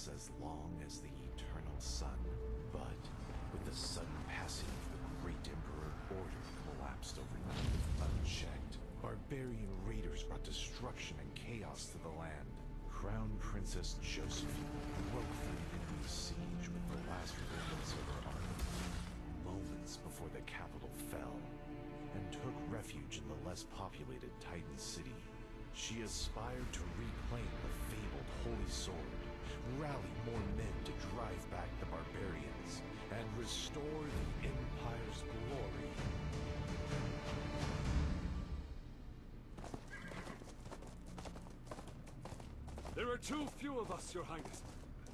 lasts as long as the eternal sun. But with the sudden passing of the great emperor, order collapsed overnight, unchecked. Barbarian raiders brought destruction and chaos to the land. Crown Princess Josephine broke through the enemy's siege with the last remnants of her army, moments before the capital fell, and took refuge in the less populated Titan city. She aspired to reclaim the fabled Holy Sword, rally more men to drive back the barbarians, and restore the Empire's glory. There are too few of us, Your Highness.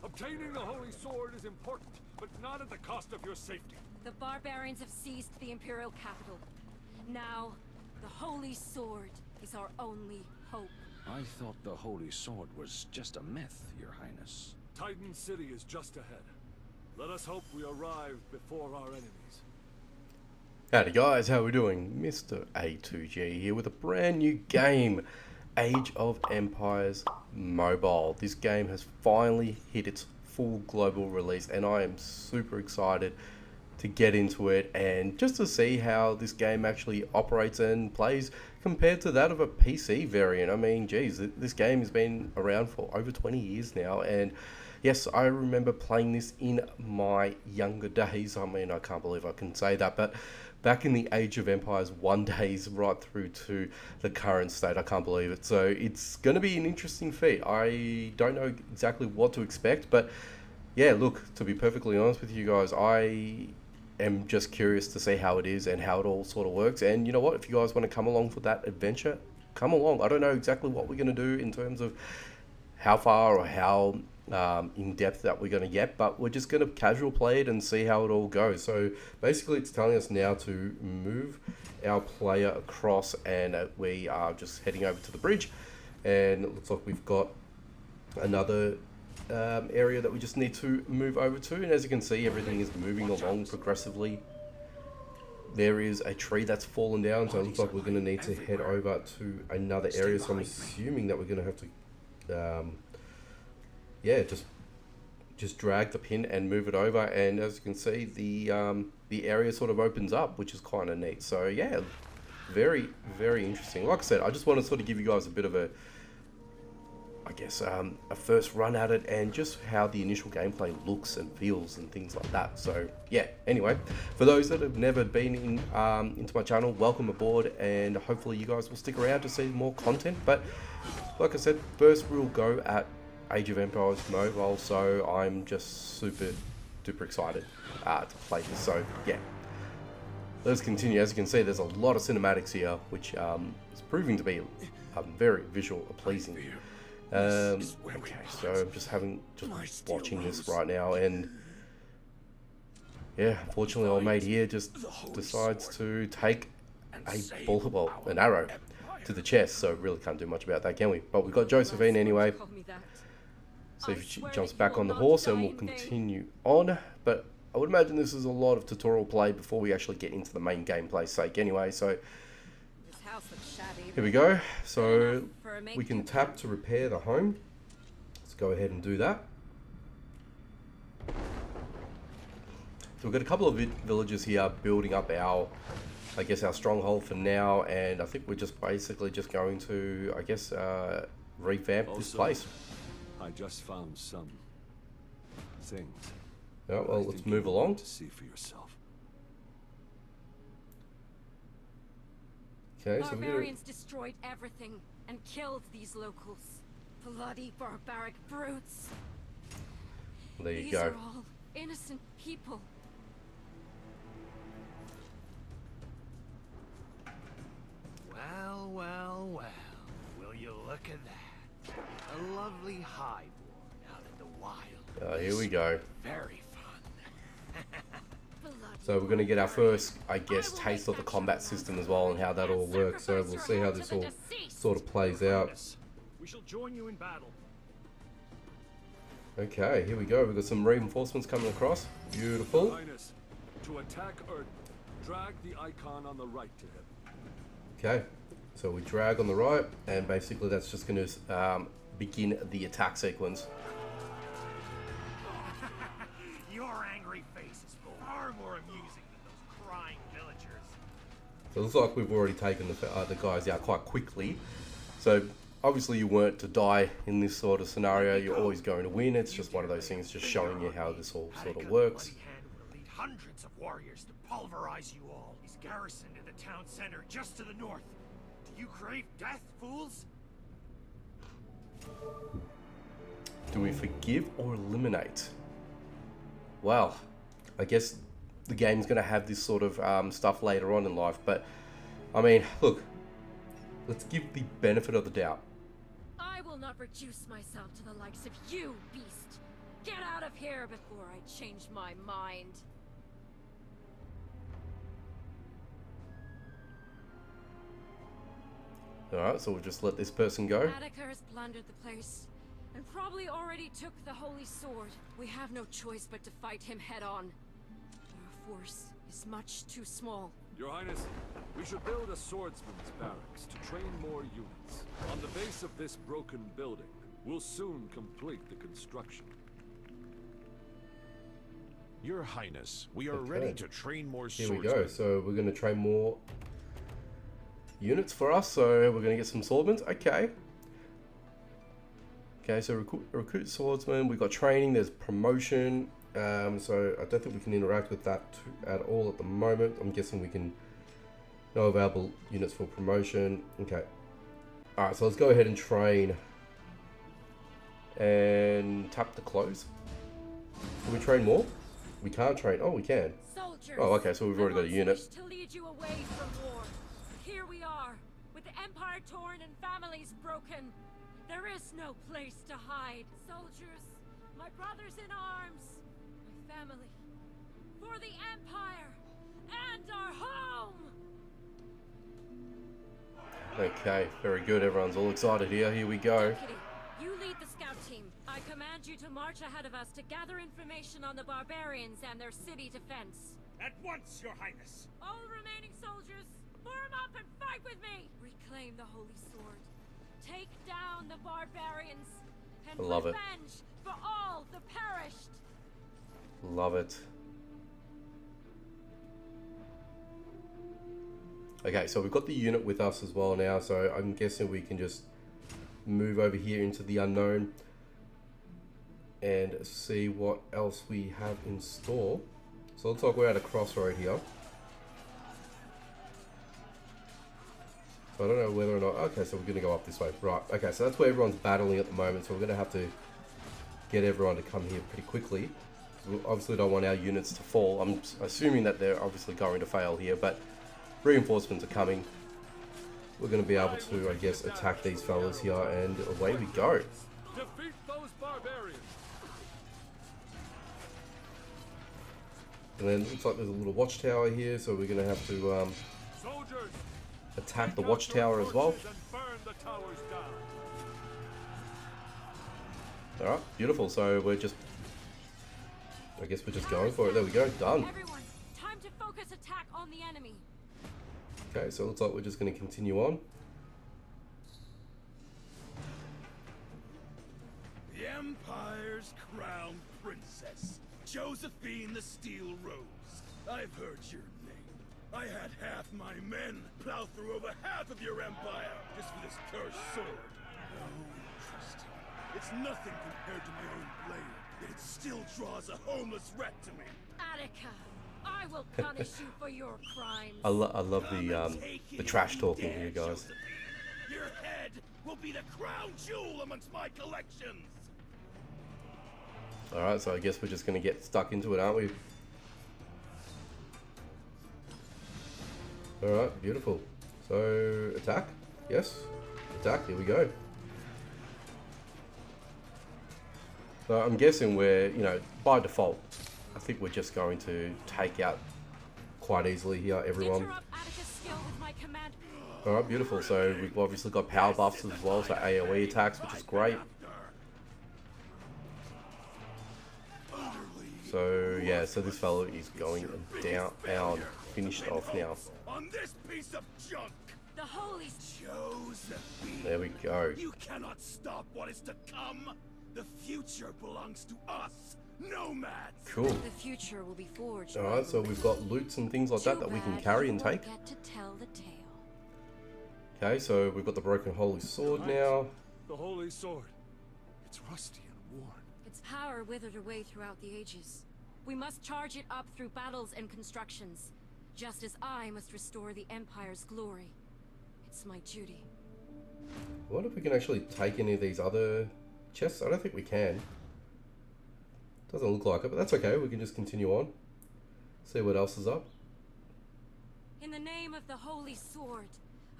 Obtaining the Holy Sword is important, but not at the cost of your safety. The barbarians have seized the Imperial capital. Now, the Holy Sword is our only hope. I thought the Holy Sword was just a myth, Your Highness. Titan City is just ahead. Let us hope we arrive before our enemies. Howdy guys, how are we doing? Mr. A2G here with a brand new game, Age of Empires Mobile. This game has finally hit its full global release and I am super excited to get into it and just to see how this game actually operates and plays compared to that of a PC variant. I mean, geez, this game has been around for over 20 years now, and yes, I remember playing this in my younger days. I mean, I can't believe I can say that, but back in the Age of Empires 1 days right through to the current state, I can't believe it. So it's going to be an interesting feat. I don't know exactly what to expect, but yeah, look, to be perfectly honest with you guys, I am just curious to see how it is and how it all sort of works. And you know what, if you guys want to come along for that adventure, come along. I don't know exactly what we're going to do in terms of how far or how in depth that we're going to get, but we're just going to casual play it and see how it all goes. So basically it's telling us now to move our player across, and we are just heading over to the bridge, and it looks like we've got another area that we just need to move over to, and as you can see, everything is moving along progressively. There is a tree that's fallen down, so it looks like we're going to need to head over to another area. So I'm assuming that we're going to have to yeah, just drag the pin and move it over, and as you can see, the area sort of opens up, which is kind of neat. So yeah, very interesting. Like I said, I just want to sort of give you guys a bit of a, I guess, a first run at it, and just how the initial gameplay looks and feels and things like that. So yeah, anyway, for those that have never been in into my channel, welcome aboard, and hopefully you guys will stick around to see more content. But like I said, first we'll go at Age of Empires Mobile, so I'm just super duper excited to play this. So yeah, let's continue. As you can see, there's a lot of cinematics here, which is proving to be very visual pleasing. Okay, so I'm just watching this right now, and yeah, unfortunately old mate here just decides to take a bullet, well, an arrow to the chest, so really can't do much about that, can we? But we've got Josephine anyway. So if she jumps back on the horse, and we'll continue on. But I would imagine this is a lot of tutorial play before we actually get into the main gameplay sake anyway. So here we go. So we can tap to repair the home. Let's go ahead and do that. So we've got a couple of villages here building up our, I guess, our stronghold for now. And I think we're just basically just going to, I guess, revamp this place. I just found some things. Oh, well, let's move along. To see for yourself. Okay, so barbarians destroyed everything and killed these locals. Bloody barbaric brutes. There you These go. are all innocent people. Well, well, well. Will you look at that? A lovely highborn out in the wild. Here we go. Very fun. So we're going to get our first, I guess, taste of the combat system as well, and how that all works. So we'll see how this all sort of plays out. We shall join you in battle. Okay, here we go. We've got some reinforcements coming across. Beautiful. Highness, to attack Earth, drag the icon on the right to him. Okay, so we drag on the right, and basically that's just going to begin the attack sequence. more amusing than those crying villagers. So it looks like we've already taken the guys out quite quickly. So obviously you weren't to die in this sort of scenario. You're always going to win. It's just one of those things, just showing you how this all sort of works. Bloody hand will lead hundreds of warriors to pulverize you all. He's garrisoned in the town center just to the north. Do you crave death, fools? Do we forgive or eliminate? Well, I guess the game's going to have this sort of stuff later on in life, but I mean, look, let's give the benefit of the doubt. I will not reduce myself to the likes of you, beast. Get out of here before I change my mind. Alright, so we'll just let this person go. Attica has plundered the place, and probably already took the holy sword. We have no choice but to fight him head on. Our force is much too small. Your Highness, we should build a swordsman's barracks to train more units. On the base of this broken building, we'll soon complete the construction. Your Highness, we are Okay. ready to train more Here swordsmen. we go. So we're going to train more units for us. So we're going to get some swordmen. Okay. Okay, so recruit swordsmen. We've got training. There's promotion. So I don't think we can interact with that at all at the moment. I'm guessing we can no available units for promotion. Okay. Alright, so let's go ahead and train. And tap the close. Can we train more? We can't train. Oh, we can. Soldiers, Oh, okay, so we've already got a I once unit. wished to lead you away from war. Here we are, with the empire torn and families broken. There is no place to hide. Soldiers, my brothers in arms, my family, for the empire and our home. Okay, very good. Everyone's all excited here. Here we go. Deputy, you lead the scout team. I command you to march ahead of us to gather information on the barbarians and their city defense. At once, Your Highness. All remaining soldiers, form up and fight with me! Reclaim the holy sword. Take down the barbarians. And I love it. revenge for all the perished. Love it. Okay, so we've got the unit with us as well now, so I'm guessing we can just move over here into the unknown and see what else we have in store. So it looks like we're at a crossroad here. So I don't know whether or not... Okay, so we're going to go up this way. Right, okay, so that's where everyone's battling at the moment, so we're going to have to get everyone to come here pretty quickly. We obviously don't want our units to fall. I'm assuming that they're obviously going to fail here, but reinforcements are coming. We're going to be able to, I guess, attack these fellas here, and away we go. Defeat those barbarians! And then it looks like there's a little watchtower here, so we're going to have to Soldiers, attack the take out watchtower your as well. torches and burn the towers down. Alright, beautiful. So we're just... I guess we're just going for it. There we go, done. Everyone, time to focus attack on the enemy. Okay, so it looks like we're just going to continue on. The Empire's crowned princess, Josephine the Steel Rose. I've heard your name. I had half my men plow through over half of your empire just for this cursed sword. Oh, interesting. It's nothing compared to my own blade, yet it still draws a homeless rat to me. Attica, I will punish you for your crimes. I love the trash talking here, guys. Josephine. Your head will be the crown jewel amongst my collections. Alright, so I guess we're just going to get stuck into it, aren't we? Alright, beautiful. So, attack? Yes? Attack, here we go. So I'm guessing we're, you know, by default, I think we're just going to take out quite easily here, everyone. Interrupt Attica's skill with my command. Alright, beautiful. So we've obviously got power buffs as well, so AoE attacks, which is great. So yeah, so this fellow is going down, finished off now. On this piece of junk, The holy Josephine. There we go. You cannot stop what is to come. The future belongs to us, nomads. Cool. The future will be forged. Alright, so we've got loots and things like that that we can carry and take. Get to tell the tale. Okay, so we've got the broken holy sword now. The holy sword. It's rusty and worn. Its power withered away throughout the ages. We must charge it up through battles and constructions, just as I must restore the Empire's glory. It's my duty. I wonder if we can actually take any of these other chests. I don't think we can. Doesn't look like it, but that's okay. We can just continue on. See what else is up. In the name of the Holy Sword,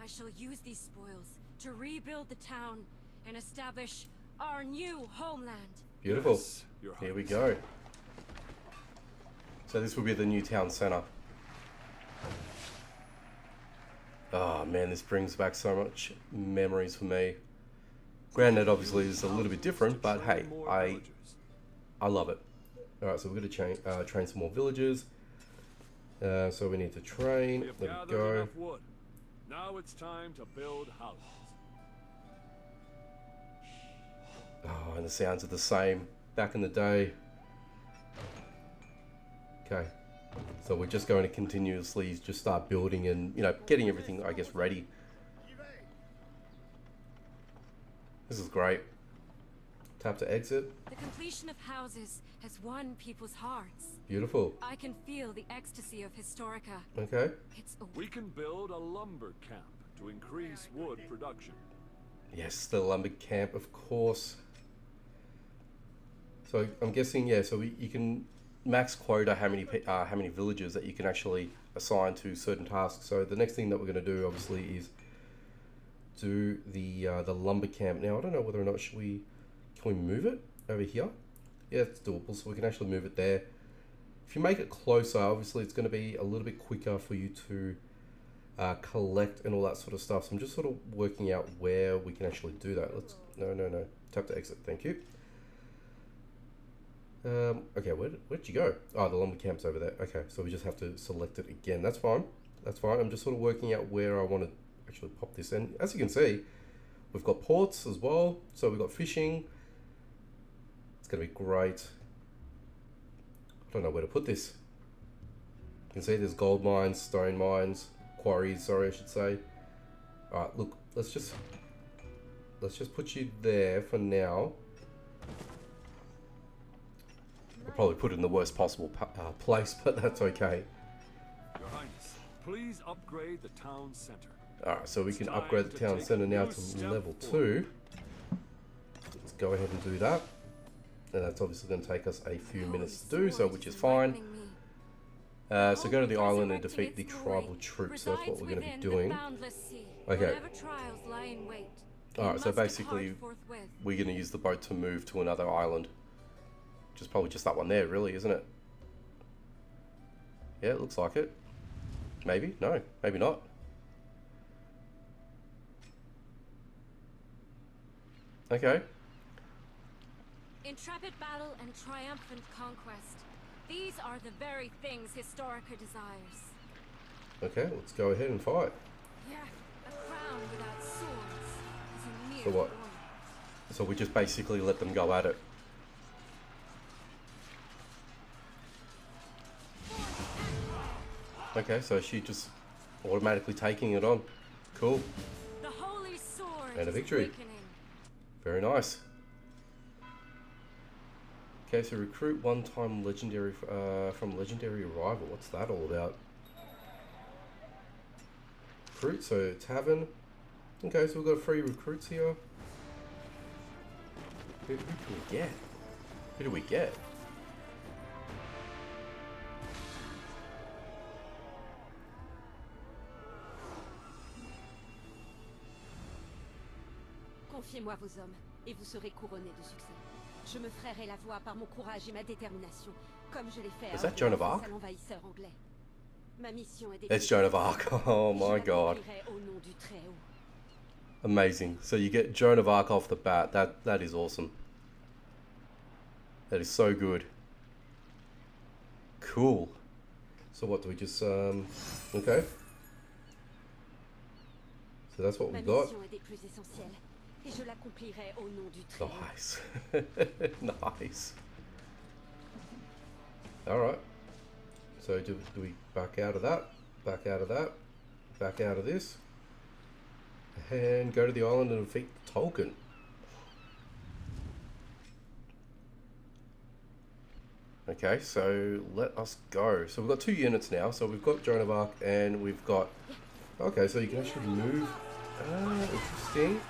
I shall use these spoils to rebuild the town and establish our new homeland. Beautiful. Yes, Your Here we Highness. go. So this will be the new town center. Oh man, this brings back so much memories for me. Granted, obviously it's a little bit different, but hey, I love it. Alright, so we're going to train some more villagers. So we need to train. We have There we gathered go. enough wood. Now it's time to build houses. Oh, and the sounds are the same back in the day. Okay, so we're just going to continuously just start building and, you know, getting everything, I guess, ready. This is great. Tap to exit. The completion of houses has won people's hearts. Beautiful. I can feel the ecstasy of Historica. Okay. It's a We can build a lumber camp to increase wood production. Yes, the lumber camp, of course. So I'm guessing, yeah. So you can max quota how many villagers that you can actually assign to certain tasks. So the next thing that we're going to do, obviously, is do the lumber camp. Now I don't know whether or not can we move it over here? Yeah, it's doable. So we can actually move it there. If you make it closer, obviously it's going to be a little bit quicker for you to collect and all that sort of stuff. So I'm just sort of working out where we can actually do that. No. Tap to exit. Thank you. Okay, where did you go? Oh, the lumber camp's over there. Okay, so we just have to select it again. That's fine. That's fine. I'm just sort of working out where I want to actually pop this in. As you can see, we've got ports as well. So we've got fishing. It's going to be great. I don't know where to put this. You can see there's gold mines, stone mines, quarries, sorry, I should say. Alright, look, let's just put you there for now. I'll probably put it in the worst possible place, but that's okay. Your Highness, please upgrade the town center. Alright, so we It's can time upgrade the to town take center a now new to step level forward. 2. Let's go ahead and do that. And that's obviously going to take us a few minutes to do, so which is fine. So go to the island and defeat the tribal troops. So that's what we're going to be doing. Okay. Alright, so basically we're going to use the boat to move to another island. Which is probably just that one there, really, isn't it? Yeah, it looks like it. Maybe? No, maybe not. Okay. Intrepid battle and triumphant conquest. These are the very things Historica desires. Okay, let's go ahead and fight. Yeah, a crown without swords is a mere So what? ornament. So we just basically let them go at it. Okay, so she just automatically taking it on. Cool. The holy sword And a is victory. awakening. Very nice. Okay, so recruit one-time legendary from legendary arrival. What's that all about? Recruit, so tavern. Okay, so we've got 3 recruits here. Who can we get? Who do we get? Confiez-moi vos hommes, et vous serez couronné de succès. Je me frayerai la voie par mon courage et ma détermination, comme je l'ai fait Is that Joan of Arc? à l'envahisseur anglais. Ma mission est It's Joan of Arc. Oh Je my god. l'accomplirai au nom du Très-Haut. Amazing. So you get Joan of Arc off the bat. That is awesome. That is so good. Cool. So what do we just okay. So that's what we Ma got. mission est des plus essentielles, et je l'accomplirai au nom du Très-Haut. Nice. Nice. Alright. So do we back out of that? Back out of that? Back out of this? And go to the island and defeat Tolkien. Okay, so let us go. So we've got 2 units now. So we've got Joan of Arc and we've got... Okay, so you can actually move. Interesting.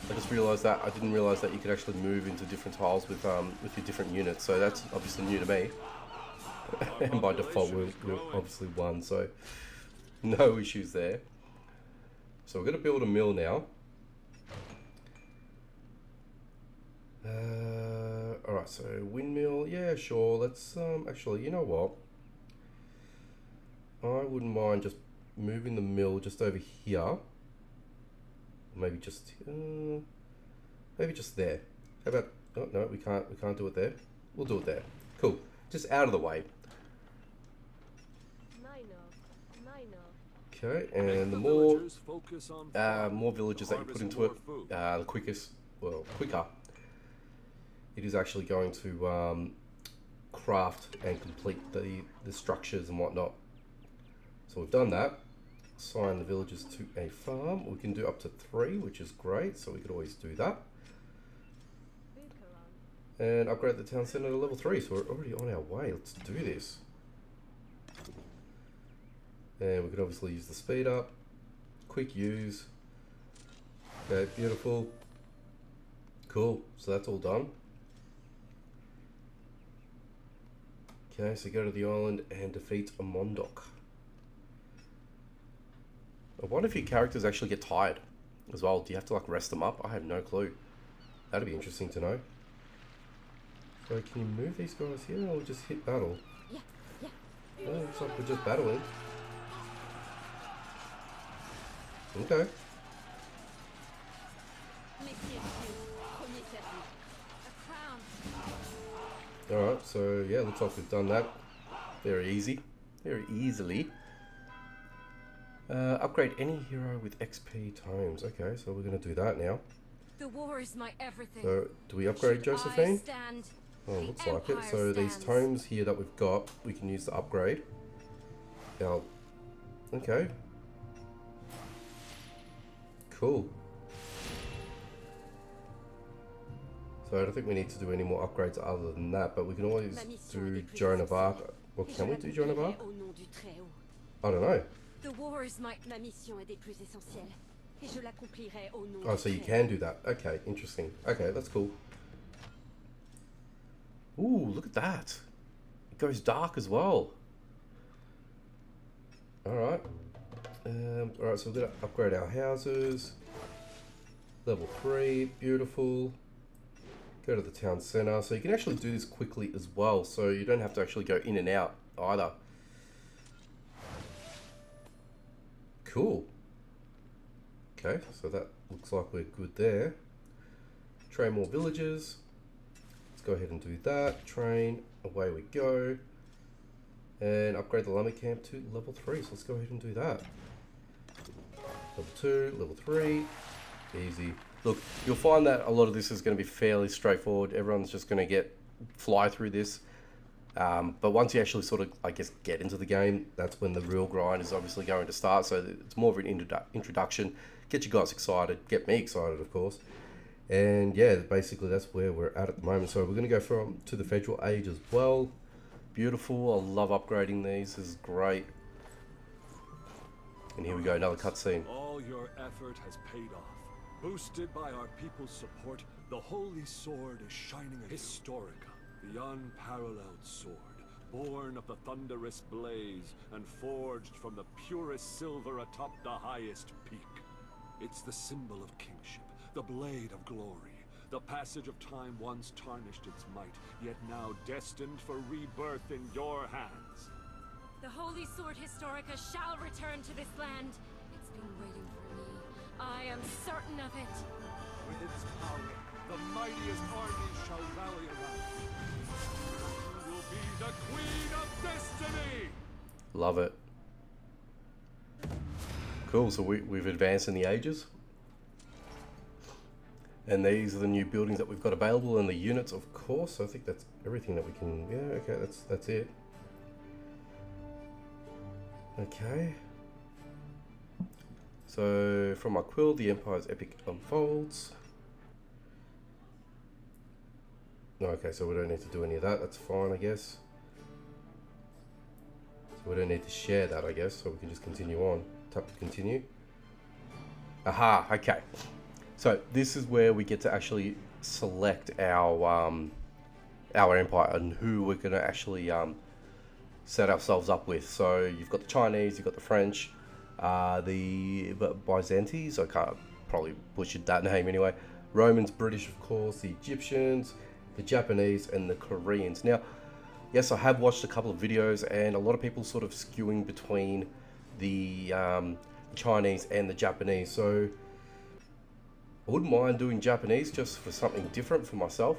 I just realised that. I didn't realise that you could actually move into different tiles with your different units. So that's obviously new to me. And by default we're obviously 1, so no issues there. So we're going to build a mill now. Alright, so windmill, yeah, sure. Let's actually, you know what? I wouldn't mind just moving the mill just over here. Maybe just there. How about? Oh no, we can't do it there. We'll do it there. Cool. Just out of the way. Okay, and the more villages that you put into it, the quicker it is actually going to craft and complete the structures and whatnot. So we've done that. Assign the villagers to a farm. We can do up to 3, which is great, so we could always do that. And upgrade the town centre to level 3, so we're already on our way. Let's do this. And we could obviously use the speed up. Quick use. Okay, beautiful. Cool, so that's all done. Okay, so go to the island and defeat a Mondok. I wonder if your characters actually get tired as well. Do you have to like rest them up? I have no clue. That'd be interesting to know. So can you move these guys here or just hit battle? Oh, looks like we're just battling. Okay. Alright, so yeah, looks like we've done that very easily. Upgrade any hero with XP tomes. Okay, so we're going to do that now. The war is my everything. So, do we upgrade Josephine? Oh, looks like it. So these tomes here that we've got, we can use to upgrade. Now, okay. Cool. So I don't think we need to do any more upgrades other than that, but we can always do Joan of Arc. Well, can we do Joan of Arc? I don't know. The war is ma mission est des plus essentielles, et je l'accomplirai au nom. Oh, so you can do that. Okay, interesting. Okay, that's cool. Ooh, look at that. It goes dark as well. Alright. Alright, so we're going to upgrade our houses. Level 3, beautiful. Go to the town centre. So you can actually do this quickly as well, so you don't have to actually go in and out either. Cool. Okay, so that looks like we're good there. Train more villagers. Let's go ahead and do that. Train, away we go. And upgrade the lumber camp to level 3. So let's go ahead and do that. Level 2, level 3. Easy. Look, you'll find that a lot of this is going to be fairly straightforward. Everyone's just going to fly through this. But once you actually sort of, I guess, get into the game, that's when the real grind is obviously going to start. So it's more of an introduction. Get you guys excited. Get me excited, of course. And yeah, basically that's where we're at the moment. So we're going to go to the Federal Age as well. Beautiful. I love upgrading these. This is great. And here we go, another cutscene. All your effort has paid off. Boosted by our people's support, the Holy Sword is shining a Historica, the unparalleled sword, born of the thunderous blaze and forged from the purest silver atop the highest peak. It's the symbol of kingship, the blade of glory. The passage of time once tarnished its might, yet now destined for rebirth in your hands. The Holy Sword Historica shall return to this land. It's been waiting for me. I am certain of it. With its power, the mightiest army shall rally around. You will be the Queen of Destiny! Love it. Cool, so we've advanced in the ages. And these are the new buildings that we've got available and the units, of course. So I think that's everything that we can... Yeah, okay, that's it. Okay. So from my quill, the Empire's epic unfolds. Okay, so we don't need to do any of that. That's fine, I guess. So we don't need to share that, I guess. So we can just continue on. Tap to continue. Aha, okay. So this is where we get to actually select our empire and who we're going to actually set ourselves up with. So you've got the Chinese, you've got the French, the Byzantines, I can't probably butchered that name anyway. Romans, British, of course, the Egyptians, the Japanese, and the Koreans. Now, yes, I have watched a couple of videos, and a lot of people sort of skewing between the Chinese and the Japanese. So I wouldn't mind doing Japanese just for something different for myself.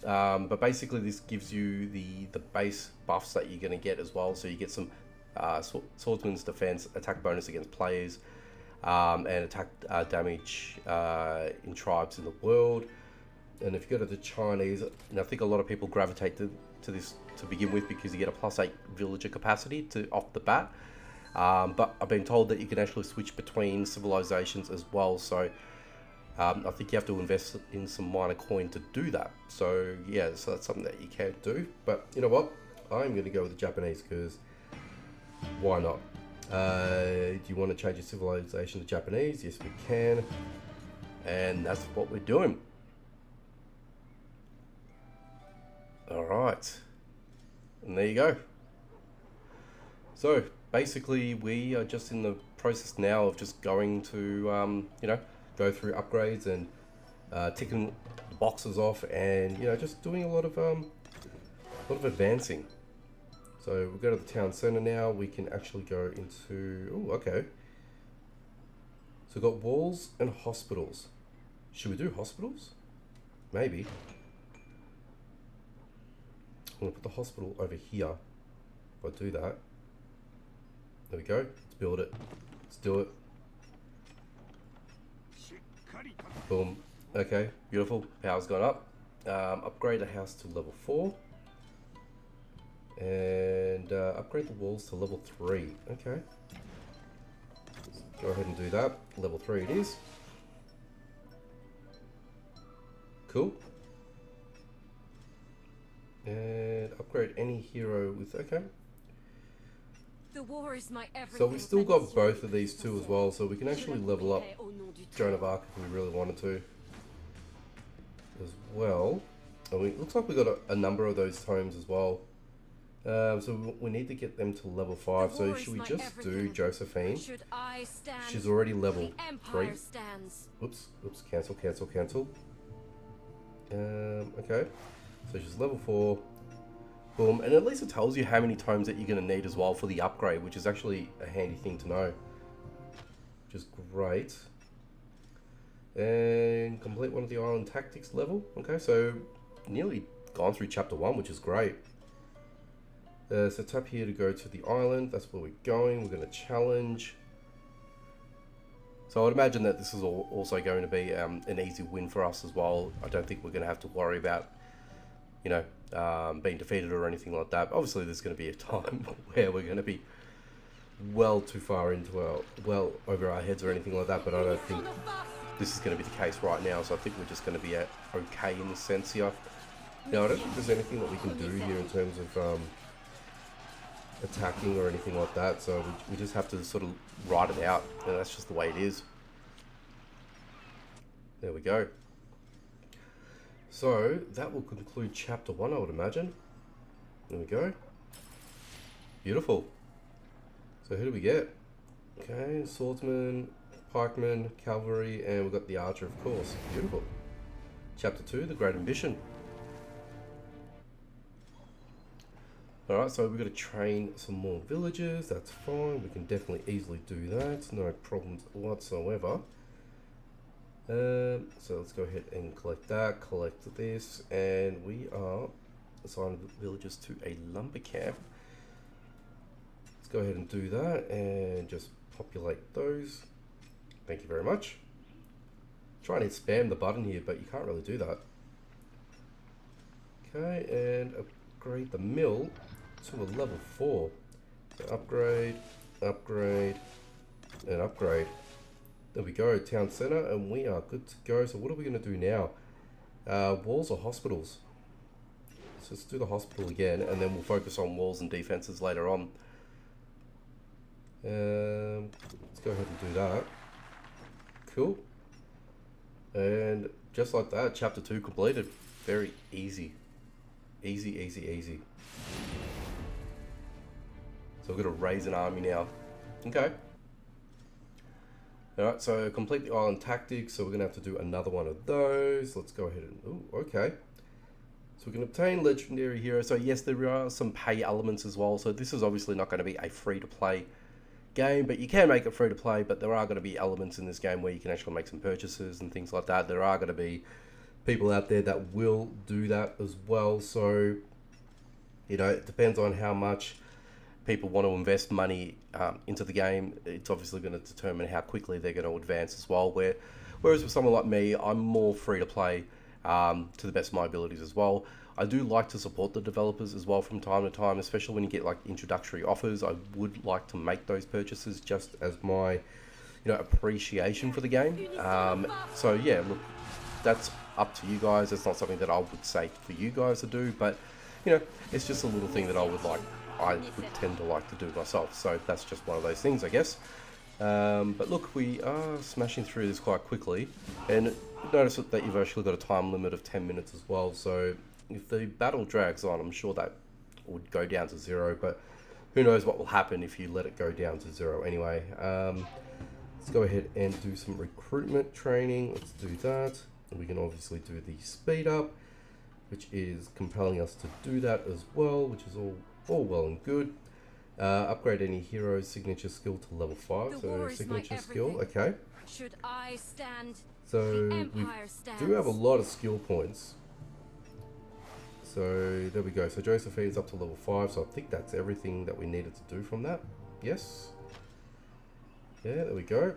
But basically this gives you the base buffs that you're going to get as well. So you get some swordsman's defense, attack bonus against players, and attack damage in tribes in the world. And if you go to the Chinese, and I think a lot of people gravitate to this to begin with because you get a +8 villager capacity off the bat. But I've been told that you can actually switch between civilizations as well. So I think you have to invest in some minor coin to do that. So yeah, so that's something that you can do. But you know what? I'm going to go with the Japanese because why not? Do you want to change your civilization to Japanese? Yes, we can. And that's what we're doing. Alright. And there you go. So basically we are just in the process now of just going to, you know, go through upgrades and ticking the boxes off, and you know, just doing a lot of advancing. So we'll go to the town center now. We can actually go into... Oh, okay. So we've got walls and hospitals. Should we do hospitals? Maybe. I'm gonna put the hospital over here. If I do that, there we go. Let's build it. Let's do it. Boom. Okay, beautiful. Power's gone up. Upgrade the house to level 4. And upgrade the walls to level 3. Okay. Let's go ahead and do that. Level 3 it is. Cool. And upgrade any hero with... Okay. The war is my everything. So we still got both of these two as well, so we can actually level up Joan of Arc if we really wanted to as well. And it looks like we got a number of those tomes as well. So we need to get them to level 5. So should we just do Josephine? She's already level 3. Oops, cancel. Okay, so she's level 4. Boom, and at least it tells you how many tomes that you're going to need as well for the upgrade, which is actually a handy thing to know. Which is great. And complete one of the island tactics level. Okay, so nearly gone through chapter 1, which is great. So tap here to go to the island. That's where we're going. We're going to challenge. So I would imagine that this is also going to be an easy win for us as well. I don't think we're going to have to worry about, you know, being defeated or anything like that. Obviously, there's going to be a time where we're going to be well too far into well over our heads or anything like that. But I don't think this is going to be the case right now. So I think we're just going to be okay in this sense here. Now, I don't think there's anything that we can do here in terms of attacking or anything like that, so we just have to sort of ride it out, and that's just the way it is. There we go. So that will conclude chapter 1, I would imagine. There we go. Beautiful. So who do we get? Okay, swordsman, pikeman, cavalry, and we've got the archer, of course. Beautiful. Chapter 2, the great ambition. Alright, so we've got to train some more villagers. That's fine. We can definitely easily do that. No problems whatsoever. So let's go ahead and collect that. Collect this. And we are assigning villagers to a lumber camp. Let's go ahead and do that. And just populate those. Thank you very much. trying to spam the button here, but you can't really do that. Okay, and upgrade the mill to a level 4. So upgrade, upgrade, and upgrade. There we go, town center, and we are good to go. So what are we going to do now? Walls or hospitals? So let's do the hospital again, and then we'll focus on walls and defenses later on. Let's go ahead and do that. Cool. And just like that, chapter 2 completed. Very easy. Easy, easy, easy. So we're going to raise an army now. Okay. Alright, so complete the island tactics. So we're going to have to do another one of those. Let's go ahead and... Ooh, okay. So we can obtain legendary hero. So yes, there are some pay elements as well. So this is obviously not going to be a free-to-play game, but you can make it free-to-play. But there are going to be elements in this game where you can actually make some purchases and things like that. There are going to be people out there that will do that as well. So, you know, it depends on how much people want to invest money into the game. It's obviously going to determine how quickly they're going to advance as well. Whereas with someone like me, I'm more free-to-play to the best of my abilities as well. I do like to support the developers as well from time to time, especially when you get like introductory offers. I would like to make those purchases just as my, you know, appreciation for the game. So yeah, look, that's up to you guys. It's not something that I would say for you guys to do, but you know, it's just a little thing that I would tend to like to do myself. So that's just one of those things, I guess. But look, we are smashing through this quite quickly, and notice that you've actually got a time limit of 10 minutes as well. So if the battle drags on, I'm sure that would go down to 0, but who knows what will happen if you let it go down to 0 anyway. Let's go ahead and do some recruitment training. Let's do that. And we can obviously do the speed up, which is compelling us to do that as well, which is all well and good. Upgrade any hero's signature skill to level 5. So signature skill, okay. Should I stand? So The we Empire stands. do have a lot of skill points. So there we go. So Josephine is up to level 5. So I think that's everything that we needed to do from that. Yes. Yeah, there we go.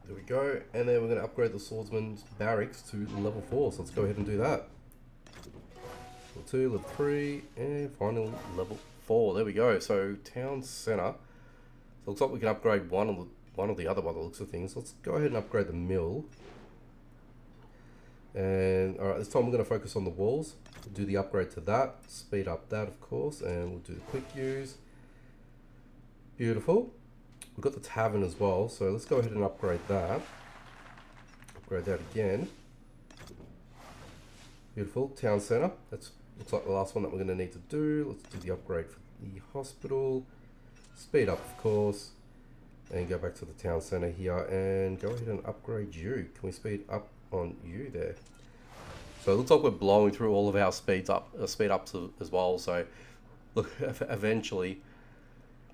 There we go. And then we're going to upgrade the swordsman's barracks to level 4. So let's go ahead and do that. Level 2, level 3, and finally level 4. There we go. So town center. So it looks like we can upgrade one or the other by the looks of things. Let's go ahead and upgrade the mill. And alright, this time we're going to focus on the walls. We'll do the upgrade to that. Speed up that, of course. And we'll do the quick use. Beautiful. We've got the tavern as well. So let's go ahead and upgrade that. Upgrade that again. Beautiful. Town center. That's looks like the last one that we're going to need to do. Let's do the upgrade for the hospital. Speed up, of course. And go back to the town center here. And go ahead and upgrade you. Can we speed up on you there? So it looks like we're blowing through all of our speed ups as well. So look, eventually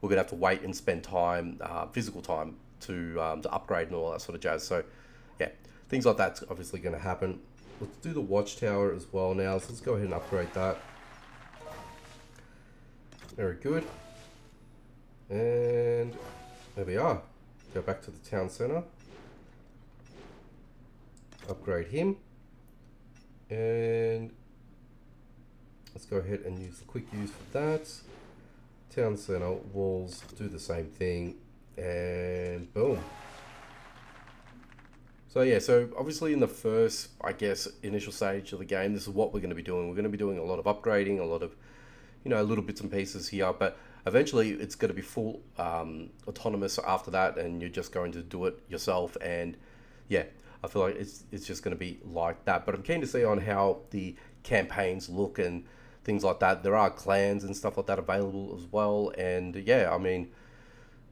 we're going to have to wait and spend time, physical time, to upgrade and all that sort of jazz. So yeah, things like that's obviously going to happen. Let's do the watchtower as well now. So let's go ahead and upgrade that. Very good. And there we are. Go back to the town center. Upgrade him. And let's go ahead and use the quick use for that. Town center, walls, do the same thing. And boom. So yeah, so obviously in the first, I guess, initial stage of the game, this is what we're going to be doing. We're going to be doing a lot of upgrading, a lot of, you know, little bits and pieces here, but eventually it's going to be full autonomous after that, and you're just going to do it yourself. And yeah, I feel like it's just going to be like that. But I'm keen to see on how the campaigns look and things like that. There are clans and stuff like that available as well. And yeah, I mean,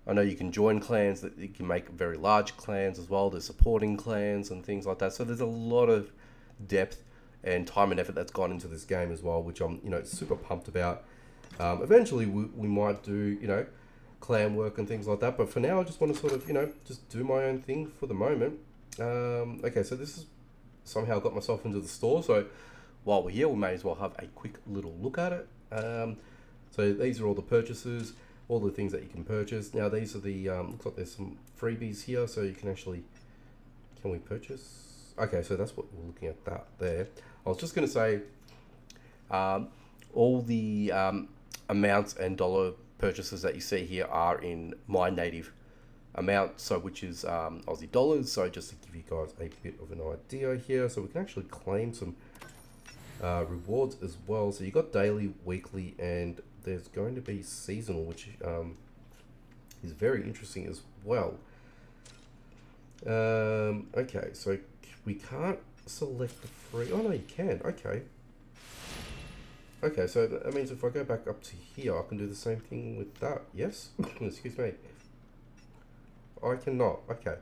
I know you can join clans, that you can make very large clans as well. There's supporting clans and things like that. So there's a lot of depth and time and effort that's gone into this game as well, which I'm, you know, super pumped about. Eventually we might do, you know, clan work and things like that. But for now, I just want to sort of, you know, just do my own thing for the moment. Okay, so this is somehow got myself into the store. So while we're here, we may as well have a quick little look at it. So these are all the purchases. All the things that you can purchase. Now these are the, looks like there's some freebies here, so you can actually Can we purchase? Okay, so that's what we're looking at that there. I was just going to say, all the amounts and dollar purchases that you see here are in my native amount, so which is Aussie dollars. So just to give you guys a bit of an idea here, so we can actually claim some rewards as well. So you got daily, weekly, and there's going to be seasonal, which is very interesting as well. Okay, so we can't select the free. Oh no, you can. Okay. Okay, so that means if I go back up to here, I can do the same thing with that. Yes? Excuse me. I cannot. Okay.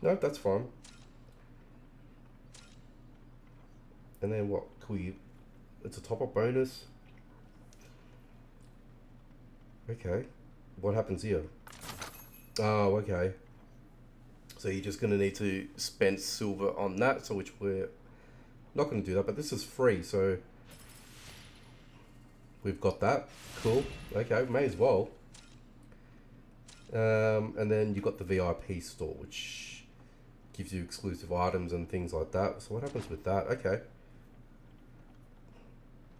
No, that's fine. And then what? Can we... It's a top-up bonus. Okay. What happens here? Oh, okay. So you're just going to need to spend silver on that, so which we're not going to do that, but this is free, so we've got that. Cool. Okay, may as well. And then you've got the VIP store, which gives you exclusive items and things like that. So what happens with that? Okay.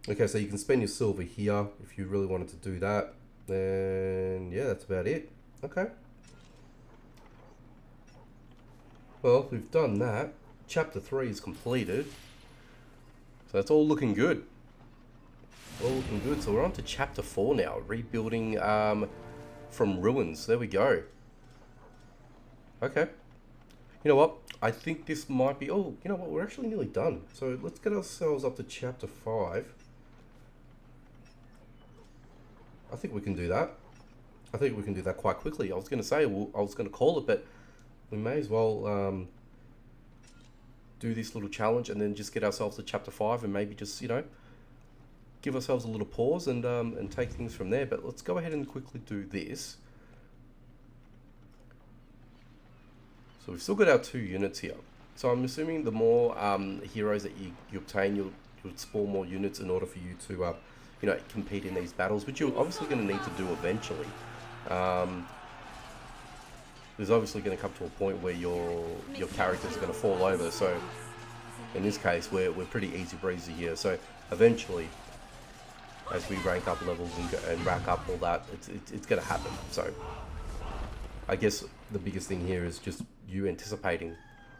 Okay, so you can spend your silver here if you really wanted to do that. And yeah, that's about it. Okay. Well, we've done that. Chapter 3 is completed. So that's all looking good. All looking good. So we're on to Chapter 4 now. Rebuilding from ruins. There we go. Okay. You know what? I think this might be... Oh, you know what? We're actually nearly done. So let's get ourselves up to Chapter 5. I think we can do that. I think we can do that quite quickly. I was going to say, I was going to call it, but we may as well do this little challenge and then just get ourselves to Chapter 5 and maybe just, you know, give ourselves a little pause and take things from there. But let's go ahead and quickly do this. So we've still got our 2 units here. So I'm assuming the more heroes that you obtain, you'll spawn more units in order for you to, you know, compete in these battles, which you're obviously going to need to do eventually. There's obviously going to come to a point where your characters are going to fall over. So in this case, we're pretty easy breezy here. So eventually, as we rank up levels and rack up all that, it's going to happen. So I guess the biggest thing here is just you anticipating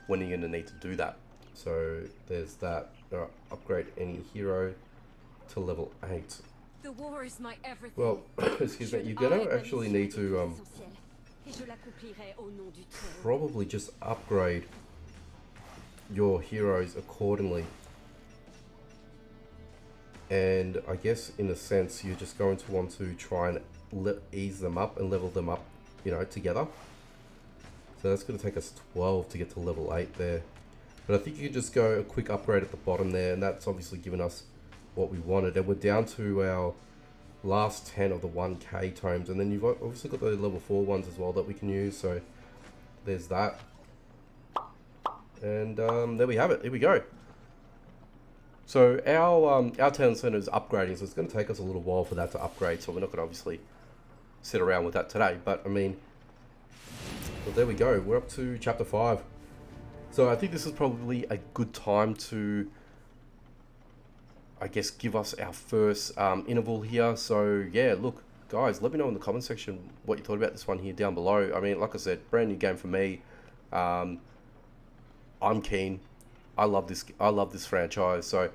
when you're going to need to do that. So there's that. Upgrade any hero to level 8. The war is my everything. Well, excuse me, you're going to actually need to probably just upgrade your heroes accordingly. And I guess in a sense you're just going to want to try and ease them up and level them up, you know, together. So that's going to take us 12 to get to level 8 there. But I think you can just go a quick upgrade at the bottom there, and that's obviously given us what we wanted. And we're down to our last 10 of the 1k tomes, and then you've obviously got the level 4 ones as well that we can use. So there's that. And there we have it. Here we go. So our town center is upgrading, so it's going to take us a little while for that to upgrade. So we're not going to obviously sit around with that today. But I mean, well, there we go. We're up to Chapter 5. So I think this is probably a good time to, I guess, give us our first interval here. So yeah, look, guys, let me know in the comment section what you thought about this one here down below. I mean, like I said, brand new game for me. I'm keen. I love this franchise. So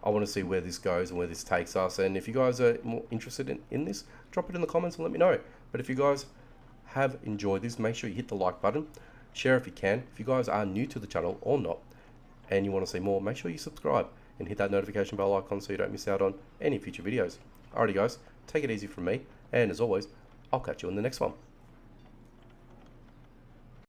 I want to see where this goes and where this takes us. And if you guys are more interested in this, drop it in the comments and let me know. But if you guys have enjoyed this, make sure you hit the like button. Share if you can. If you guys are new to the channel or not, and you want to see more, make sure you subscribe and hit that notification bell icon so you don't miss out on any future videos. Alrighty guys, take it easy from me, and as always, I'll catch you in the next one.